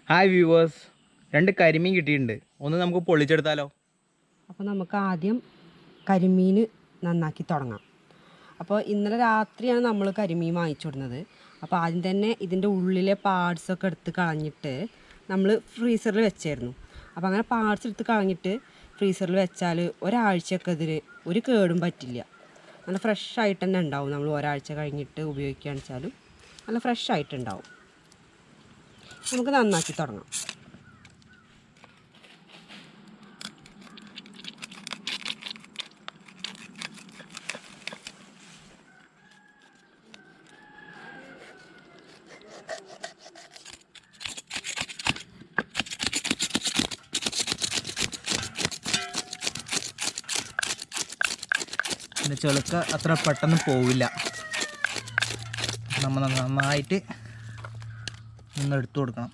Hi viewers, 2 കരിമീൻ കിട്ടിയിട്ടുണ്ട്. ഒന്ന് നമുക്ക് പൊള്ളിച്ചെടുത്താലോ? അപ്പോൾ നമുക്ക് ആദ്യം കരിമീൻ നന്നാക്കി തുടങ്ങാം. അപ്പോൾ ഇന്നലെ രാത്രിയാണ് നമ്മൾ കരിമീൻ വാങ്ങിച്ചു കൊടുക്കുന്നത്. അപ്പോൾ ആദ്യം തന്നെ ഇതിൻ്റെ ഉള്ളിലെ പാർട്സൊക്കെ എടുത്ത് കളഞ്ഞിട്ട് നമ്മൾ ഫ്രീസറിൽ വെച്ചായിരുന്നു. അപ്പോൾ അങ്ങനെ പാർട്സ് എടുത്ത് കളഞ്ഞിട്ട് ഫ്രീസറിൽ വെച്ചാൽ ഒരാഴ്ചയൊക്കെ ഇതിന് ഒരു കേടും പറ്റില്ല. നല്ല ഫ്രഷ് ആയിട്ട് തന്നെ ഉണ്ടാവും. നമ്മൾ ഒരാഴ്ച കഴിഞ്ഞിട്ട് ഉപയോഗിക്കുകയാണെന്ന് വെച്ചാലും നല്ല ഫ്രഷ് ആയിട്ടുണ്ടാവും. നമുക്ക് നന്നാക്കി തുടങ്ങാം. പിന്നെ ചെളുക്ക അത്ര പെട്ടെന്ന് പോവില്ല. നമ്മൾ നന്നായിട്ട് ഒന്ന് എടുത്തു കൊടുക്കണം.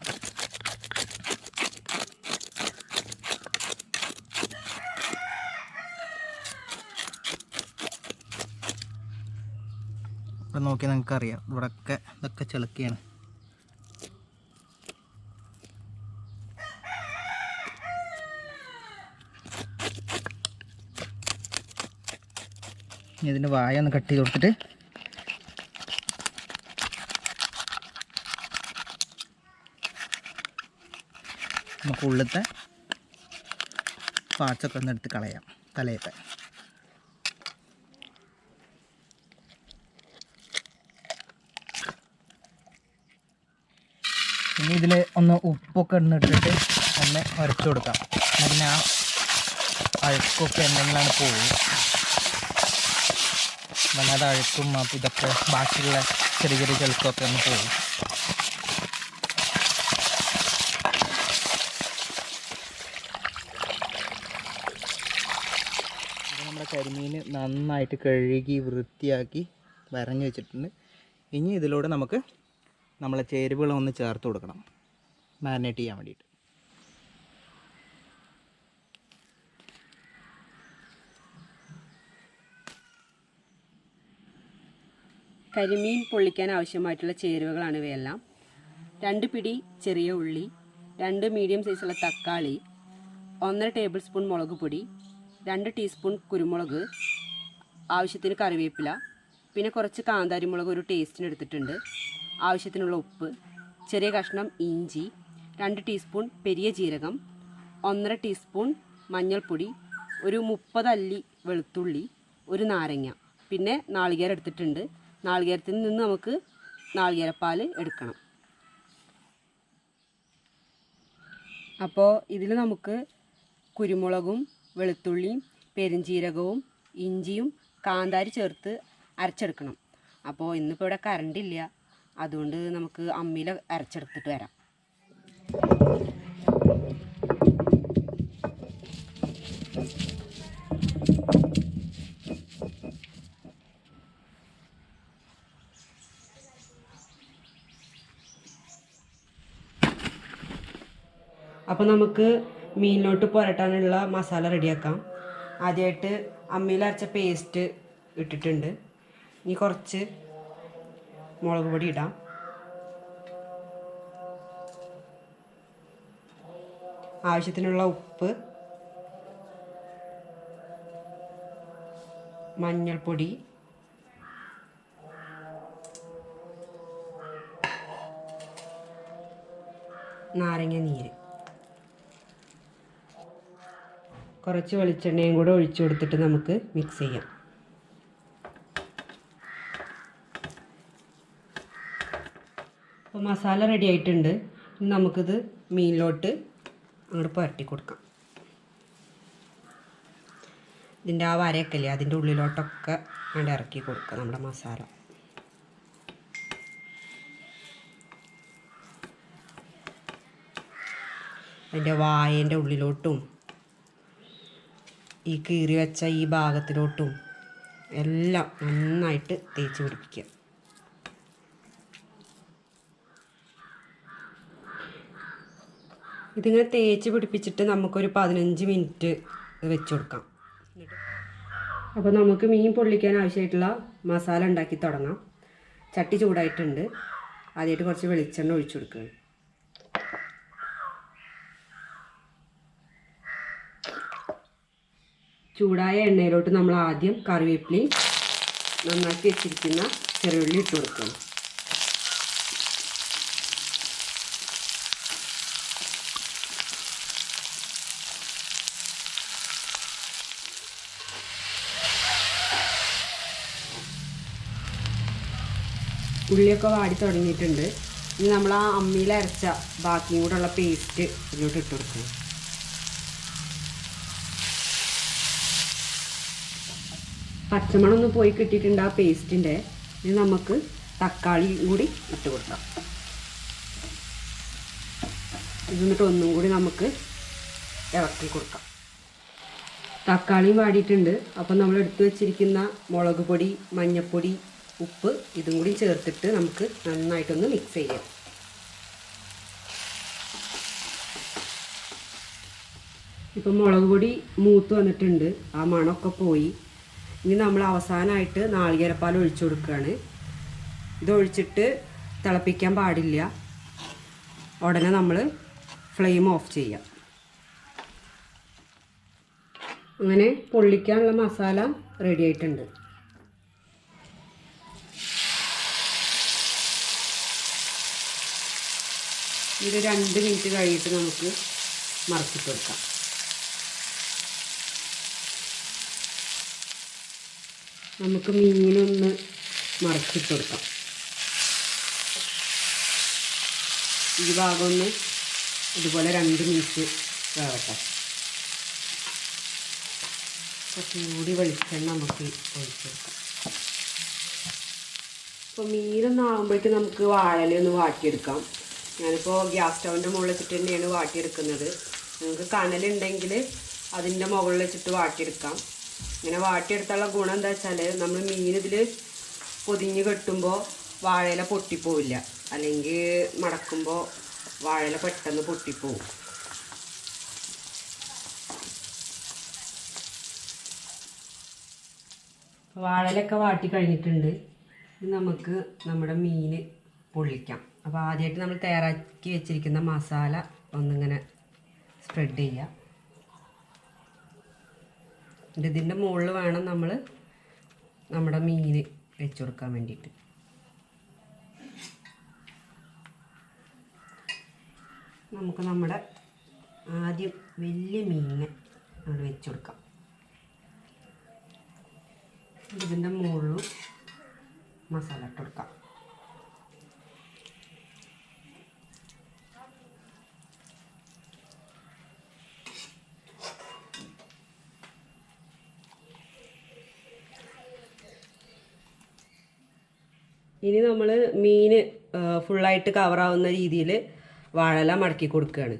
ഇവിടെ നോക്കിയാൽ നിങ്ങൾക്കറിയാം, ഇതൊക്കെ ചെളുക്കയാണ്. ഇതിൻ്റെ വായ ഒന്ന് കട്ട് ചെയ്ത് കൊടുത്തിട്ട് നമുക്ക് ഉള്ളിലത്തെ പാർട്സൊക്കെ ഒന്ന് എടുത്ത് കളയാം, തലയത്തെ. ഇനി ഇതിൽ ഒന്ന് ഉപ്പൊക്കെ ഇട്ടിട്ട് ഒന്ന് ഉരച്ചു കൊടുക്കാം. പിന്നെ ആ അഴുക്കൊക്കെ എന്തെങ്കിലാണ് പോകും. വല്ലാതെ അഴുക്കും അപ്പം ഇതൊക്കെ ബാക്കിയുള്ള ചെറിയ ചെറിയ ചെളുക്കൊക്കെ ഒന്ന് പോകും. അപ്പോൾ നമ്മുടെ കരിമീൻ നന്നായിട്ട് കഴുകി വൃത്തിയാക്കി വരഞ്ഞു വെച്ചിട്ടുണ്ട്. ഇനി ഇതിലൂടെ നമുക്ക് നമ്മളെ ചേരുവകളൊന്ന് ചേർത്ത് കൊടുക്കണം, മാരിനേറ്റ് ചെയ്യാൻ വേണ്ടിയിട്ട്. കരിമീൻ പൊള്ളിക്കാൻ ആവശ്യമായിട്ടുള്ള ചേരുവകളാണ് ഇവയെല്ലാം. 2 പിടി ചെറിയ ഉള്ളി, 2 മീഡിയം സൈസുള്ള തക്കാളി, 1.5 ടേബിൾ സ്പൂൺ മുളക് പൊടി, 2 ടീസ്പൂൺ കുരുമുളക്, ആവശ്യത്തിന് കറിവേപ്പില, പിന്നെ കുറച്ച് കാന്താരിമുളക് ഒരു ടേസ്റ്റിന് എടുത്തിട്ടുണ്ട്, ആവശ്യത്തിനുള്ള ഉപ്പ്, ചെറിയ കഷ്ണം ഇഞ്ചി, 2 ടീസ്പൂൺ പെരിയ ജീരകം, 1.5 ടീസ്പൂൺ മഞ്ഞൾപ്പൊടി, ഒരു 30 അല്ലി വെളുത്തുള്ളി, ഒരു നാരങ്ങ, പിന്നെ നാളികേരം എടുത്തിട്ടുണ്ട്. നാളികേരത്തിൽ നിന്ന് നമുക്ക് നാളികേരപ്പാൽ എടുക്കണം. അപ്പോൾ ഇതിൽ നമുക്ക് കുരുമുളകും വെളുത്തുള്ളിയും പെരിഞ്ചീരകവും ഇഞ്ചിയും കാന്താരി ചേർത്ത് അരച്ചെടുക്കണം. അപ്പോൾ ഇന്നിപ്പോൾ ഇവിടെ കറണ്ടില്ല, അതുകൊണ്ട് നമുക്ക് അമ്മിയിൽ അരച്ചെടുത്തിട്ട് വരാം. അപ്പോൾ നമുക്ക് മീനിലോട്ട് പുരട്ടാനുള്ള മസാല റെഡിയാക്കാം. ആദ്യമായിട്ട് അമ്മിയിൽ അരച്ച പേസ്റ്റ് ഇട്ടിട്ടുണ്ട്. ഇനി കുറച്ച് മുളക് പൊടി ഇടാം, ആവശ്യത്തിനുള്ള ഉപ്പ്, മഞ്ഞൾപ്പൊടി, നാരങ്ങ നീര്, കുറച്ച് വെളിച്ചെണ്ണയും കൂടെ ഒഴിച്ചു കൊടുത്തിട്ട് നമുക്ക് മിക്സ് ചെയ്യാം. അപ്പോൾ മസാല റെഡി ആയിട്ടുണ്ട്. ഇനി നമുക്കിത് മീനിലോട്ട് അങ്ങോട്ട് പുരട്ടി കൊടുക്കാം. ഇതിൻ്റെ ആ വരയൊക്കെ ഇല്ലേ, അതിൻ്റെ ഉള്ളിലോട്ടൊക്കെ അങ്ങോട്ട് ഇറക്കി കൊടുക്കുക നമ്മുടെ മസാല. അതിൻ്റെ വായേൻ്റെ ഉള്ളിലോട്ടും ഈ കീറി വെച്ച ഈ ഭാഗത്തിലോട്ടും എല്ലാം നന്നായിട്ട് തേച്ച് പിടിപ്പിക്കുക. ഇതിങ്ങനെ തേച്ച് പിടിപ്പിച്ചിട്ട് നമുക്കൊരു 15 മിനിറ്റ് വെച്ച് കൊടുക്കാം. അപ്പോൾ നമുക്ക് മീൻ പൊള്ളിക്കാൻ ആവശ്യമായിട്ടുള്ള മസാല ഉണ്ടാക്കി തുടങ്ങാം. ചട്ടി ചൂടായിട്ടുണ്ട്. ആദ്യമായിട്ട് കുറച്ച് വെളിച്ചെണ്ണ ഒഴിച്ചു കൊടുക്കുകയാണ്. ചൂടായ എണ്ണയിലോട്ട് നമ്മൾ ആദ്യം കറിവേപ്പിലയും നന്നാക്കി വെച്ചിരിക്കുന്ന ചെറുള്ളി ഇട്ട് കൊടുക്കണം. ഉള്ളിയൊക്കെ വാടി തുടങ്ങിയിട്ടുണ്ട്. ഇനി നമ്മൾ ആ അമ്മിയിൽ അരച്ച ബാക്കിയും കൂടെ ഉള്ള പേസ്റ്റ് ഇതിലോട്ട് ഇട്ട് കൊടുക്കണം. പച്ചമണം ഒന്ന് പോയി കിട്ടിയിട്ടുണ്ട് ആ പേസ്റ്റിൻ്റെ. ഇനി നമുക്ക് തക്കാളി കൂടി ഇട്ട് കൊടുക്കാം. എന്നിട്ട് ഒന്നും കൂടി നമുക്ക് ഇളക്കി കൊടുക്കാം. തക്കാളിയും വാടിയിട്ടുണ്ട്. അപ്പം നമ്മൾ എടുത്തു വെച്ചിരിക്കുന്ന മുളക് പൊടി, മഞ്ഞൾപ്പൊടി, ഉപ്പ് ഇതും കൂടി ചേർത്തിട്ട് നമുക്ക് നന്നായിട്ടൊന്ന് മിക്സ് ചെയ്യാം. ഇപ്പം മുളക് പൊടി മൂത്ത് വന്നിട്ടുണ്ട്. ആ മണമൊക്കെ പോയി. ഇനി നമ്മൾ അവസാനമായിട്ട് നാളികേരപ്പാൽ ഒഴിച്ചു കൊടുക്കുകയാണ്. ഇതൊഴിച്ചിട്ട് തിളപ്പിക്കാൻ പാടില്ല. ഉടനെ നമ്മൾ ഫ്ലെയിം ഓഫ് ചെയ്യാം. അങ്ങനെ പൊള്ളിക്കാനുള്ള മസാല റെഡി ആയിട്ടുണ്ട്. ഇത് 2 മിനിറ്റ് കഴിഞ്ഞിട്ട് നമുക്ക് മറച്ചിട്ട് കൊടുക്കാം. നമുക്ക് മീനൊന്ന് മറച്ചിട്ട് കൊടുക്കാം. ഈ ഭാഗം ഒന്ന് ഇതുപോലെ 2 മിനിറ്റ് വേവട്ടെ. കുറച്ചും കൂടി വെളിച്ചെണ്ണ നമുക്ക് ഒഴിച്ച് കൊടുക്കാം. അപ്പോൾ മീനൊന്നും ആകുമ്പോഴേക്കും നമുക്ക് വാഴയിലൊന്ന് വാട്ടിയെടുക്കാം. ഞാനിപ്പോൾ ഗ്യാസ് സ്റ്റൗവിൻ്റെ മുകളിൽ വെച്ചിട്ട് തന്നെയാണ് വാട്ടിയെടുക്കുന്നത്. നിങ്ങൾക്ക് കനലുണ്ടെങ്കിൽ അതിൻ്റെ മുകളിൽ വെച്ചിട്ട് വാട്ടിയെടുക്കാം. ഇങ്ങനെ വാട്ടിയെടുത്തുള്ള ഗുണം എന്താ വെച്ചാൽ നമ്മൾ മീൻ ഇതിൽ പൊതിഞ്ഞ് കെട്ടുമ്പോൾ വാഴയില പൊട്ടിപ്പോവില്ല. അല്ലെങ്കിൽ മടക്കുമ്പോൾ വാഴയില പെട്ടെന്ന് പൊട്ടിപ്പോവും. വാഴയിലൊക്കെ വാട്ടി കഴിഞ്ഞിട്ടുണ്ട്. ഇനി നമുക്ക് നമ്മുടെ മീൻ പൊള്ളിക്കാം. അപ്പോൾ ആദ്യമായിട്ട് നമ്മൾ തയ്യാറാക്കി വെച്ചിരിക്കുന്ന മസാല ഒന്നിങ്ങനെ സ്പ്രെഡ് ചെയ്യുക. ഇതിൻ്റെ മുകളിൽ വേണം നമ്മൾ നമ്മുടെ മീൻ വെച്ച് കൊടുക്കാൻ വേണ്ടിയിട്ട്. നമുക്ക് നമ്മുടെ ആദ്യം വലിയ മീനിനെ നമ്മൾ വെച്ച് കൊടുക്കാം. ഇതിൻ്റെ മുകളിലും മസാല ഇട്ട് കൊടുക്കാം. ഇനി നമ്മൾ മീൻ ഫുള്ളായിട്ട് കവറാവുന്ന രീതിയിൽ വാഴയില മടക്കി കൊടുക്കുകയാണ്.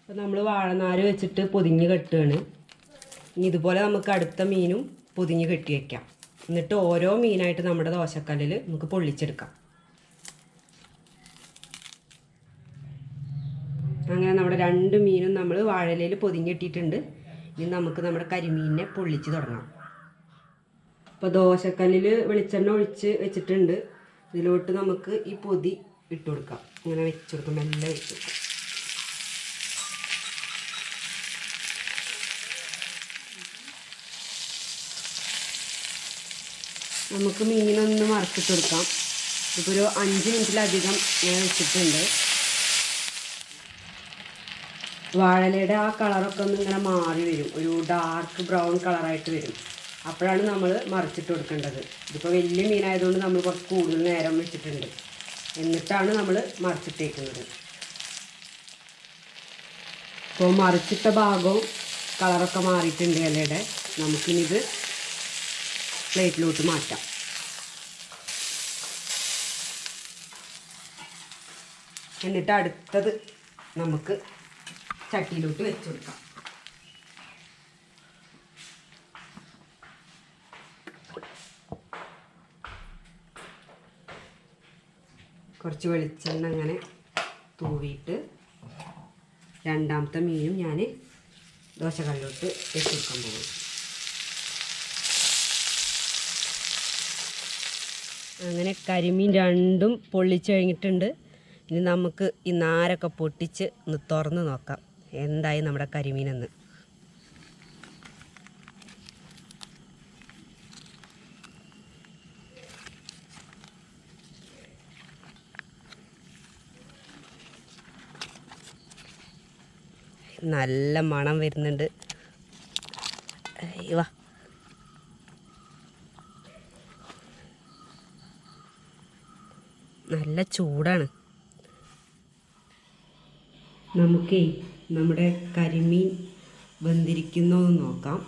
അപ്പോൾ നമ്മൾ വാഴനാര് വെച്ചിട്ട് പൊതിഞ്ഞ് കെട്ടുകയാണ്. ഇനി ഇതുപോലെ നമുക്ക് അടുത്ത മീനും പൊതിഞ്ഞ് കെട്ടി വയ്ക്കാം. എന്നിട്ട് ഓരോ മീനായിട്ട് നമ്മുടെ ദോശക്കല്ലിൽ നമുക്ക് പൊള്ളിച്ചെടുക്കാം. അങ്ങനെ നമ്മുടെ 2 മീനും നമ്മൾ വാഴയിലയിൽ പൊതിഞ്ഞിട്ടിട്ടുണ്ട്. ഇനി നമുക്ക് നമ്മുടെ കരിമീനിനെ പൊള്ളിച്ച് തുടങ്ങാം. അപ്പോൾ ദോശക്കല്ലിൽ വെളിച്ചെണ്ണ ഒഴിച്ച് വെച്ചിട്ടുണ്ട്. ഇതിലോട്ട് നമുക്ക് ഈ പൊതി ഇട്ട് കൊടുക്കാം. ഇങ്ങനെ വെച്ച് കൊടുക്കാം, മെല്ലെ വെച്ച് കൊടുക്കാം. നമുക്ക് മീനൊന്ന് മറച്ചിട്ട് കൊടുക്കാം. ഇപ്പോൾ ഒരു 5 മിനിറ്റിലധികം ഞാൻ വെച്ചിട്ടുണ്ട്. വാഴയിലയുടെ ആ കളറൊക്കെ ഒന്ന് ഇങ്ങനെ മാറി വരും. ഒരു ഡാർക്ക് ബ്രൗൺ കളറായിട്ട് വരും. അപ്പോഴാണ് നമ്മൾ മറിച്ചിട്ട് കൊടുക്കേണ്ടത്. ഇതിപ്പോൾ വലിയ മീനായതുകൊണ്ട് നമ്മൾ കുറച്ച് കൂടുതൽ നേരം വെച്ചിട്ടുണ്ട്. എന്നിട്ടാണ് നമ്മൾ മറിച്ചിട്ടേക്കുന്നത്. ഇപ്പോൾ മറിച്ചിട്ട ഭാഗവും കളറൊക്കെ മാറിയിട്ടുണ്ട് ഇലയുടെ. നമുക്കിനിത് പ്ലേറ്റിലോട്ട് മാറ്റാം. എന്നിട്ട് അടുത്തത് നമുക്ക് ചട്ടിയിലോട്ട് വെച്ച് കൊടുക്കാം. കുറച്ച് വെളിച്ചെണ്ണ അങ്ങനെ തൂവിയിട്ട് രണ്ടാമത്തെ മീനും ഞാൻ ദോശക്കല്ലിലോട്ട് വെച്ച് കൊടുക്കാൻ പോകും. അങ്ങനെ കരിമീൻ രണ്ടും പൊള്ളിച്ച് കഴിഞ്ഞിട്ടുണ്ട്. ഇനി നമുക്ക് ഈ നാരൊക്കെ പൊട്ടിച്ച് ഒന്ന് തുറന്ന് നോക്കാം എന്തായി നമ്മുടെ കരിമീനെന്ന്. നല്ല മണം വരുന്നുണ്ട്. വാ, നല്ല ചൂടാണ്. നമുക്കേ നമ്മുടെ കരിമീൻ വെന്തിരിക്കുന്നോ എന്ന് നോക്കാം.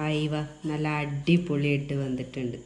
ആയിവ, നല്ല അടിപൊളിയായിട്ട് വെന്തിട്ടുണ്ട്.